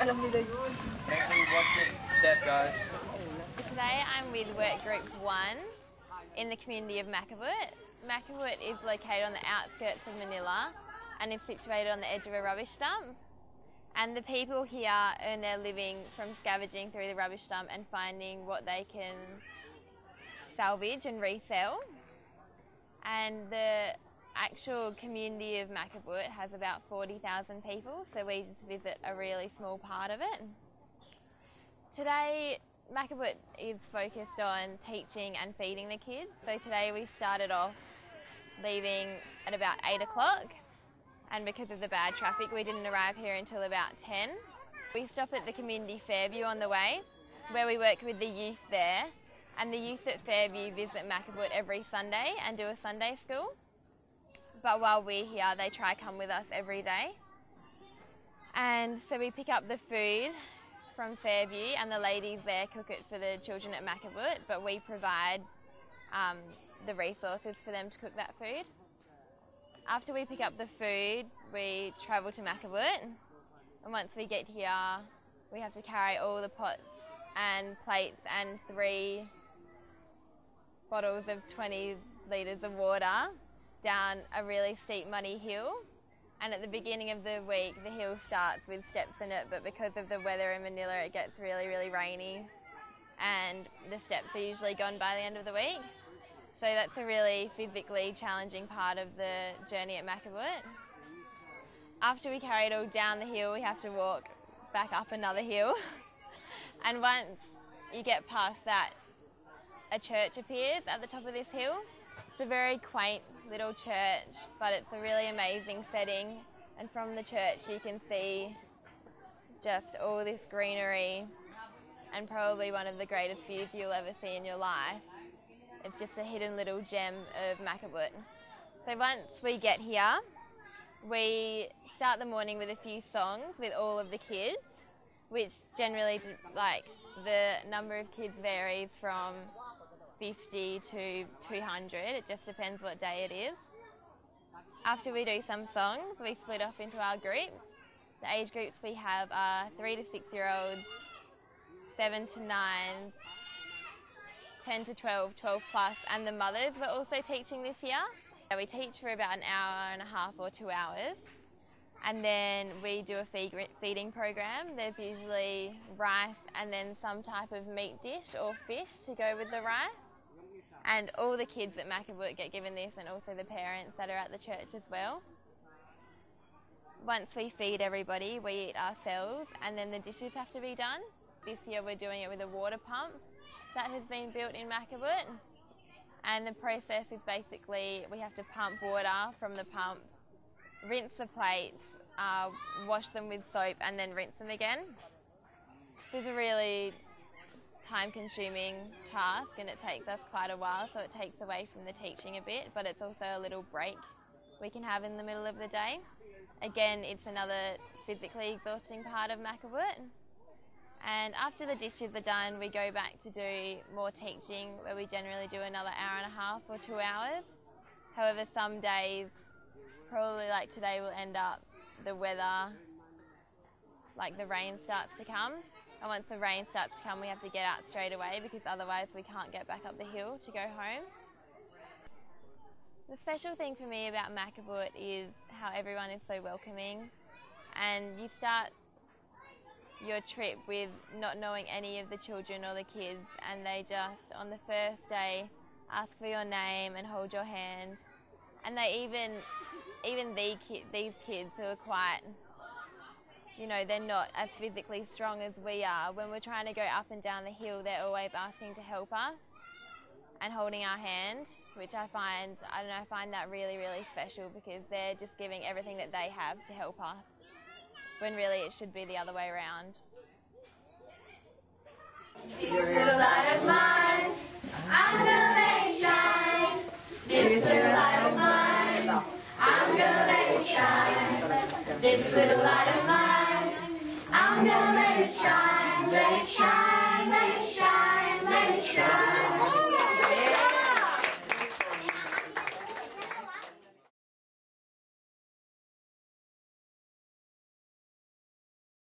Alam nila yun. Actually, what's your step, guys? Today I'm with Work Group 1 in the community of Macabud. Macabud is located on the outskirts of Manila and is situated on the edge of a rubbish dump. And the people here earn their living from scavenging through the rubbish dump and finding what they can salvage and resell. And the actual community of Macabud has about 40,000 people, so we just visit a really small part of it. Today, Macabud is focused on teaching and feeding the kids. So today we started off leaving at about 8 o'clock, and because of the bad traffic we didn't arrive here until about 10. We stop at the community Fairview on the way, where we work with the youth there, and the youth at Fairview visit Macabud every Sunday and do a Sunday school. But while we're here, they try to come with us every day. And so we pick up the food from Fairview, and the ladies there cook it for the children at Macabud, but we provide the resources for them to cook that food. After we pick up the food, we travel to Macabud, and once we get here, we have to carry all the pots and plates and 3 bottles of 20 litres of water down a really steep, muddy hill. And at the beginning of the week, the hill starts with steps in it, but because of the weather in Manila, it gets really, really rainy, and the steps are usually gone by the end of the week. So that's a really physically challenging part of the journey at Macabud. After we carry it all down the hill, we have to walk back up another hill. And once you get past that, a church appears at the top of this hill. It's a very quaint little church, but it's a really amazing setting, and from the church you can see just all this greenery and probably one of the greatest views you'll ever see in your life. It's just a hidden little gem of Macabud. So once we get here, we start the morning with a few songs with all of the kids, which generally, like, the number of kids varies from 50 to 200, it just depends what day it is. After we do some songs, we split off into our groups. The age groups we have are 3 to 6 year olds, 7 to 9, 10 to 12, 12 plus, and the mothers we're also teaching this year. We teach for about an hour and a half or 2 hours, and then we do a feeding program. There's usually rice and then some type of meat dish or fish to go with the rice. And all the kids at Macabud get given this, and also the parents that are at the church as well. Once we feed everybody, we eat ourselves, and then the dishes have to be done. This year we're doing it with a water pump that has been built in Macabud. And the process is basically we have to pump water from the pump, rinse the plates, wash them with soap, and then rinse them again. It's a really time-consuming task, and it takes us quite a while, so it takes away from the teaching a bit, but it's also a little break we can have in the middle of the day. Again, it's another physically exhausting part of Macabud. And after the dishes are done, we go back to do more teaching, where we generally do another hour and a half or 2 hours. However, some days, probably like today, will end up the weather, like the rain starts to come. And once the rain starts to come, we have to get out straight away, because otherwise we can't get back up the hill to go home. The special thing for me about Macabud is how everyone is so welcoming, and you start your trip with not knowing any of the children or the kids, and they just, on the first day, ask for your name and hold your hand. And they even these kids who are quite, you know, they're not as physically strong as we are. When we're trying to go up and down the hill, they're always asking to help us and holding our hand, which I find that really, really special, because they're just giving everything that they have to help us, when really it should be the other way around. This little light of mine, I'm gonna let it shine. This little light of mine, I'm gonna let it shine. This little light of mine, I'm gonna let it shine, let it shine.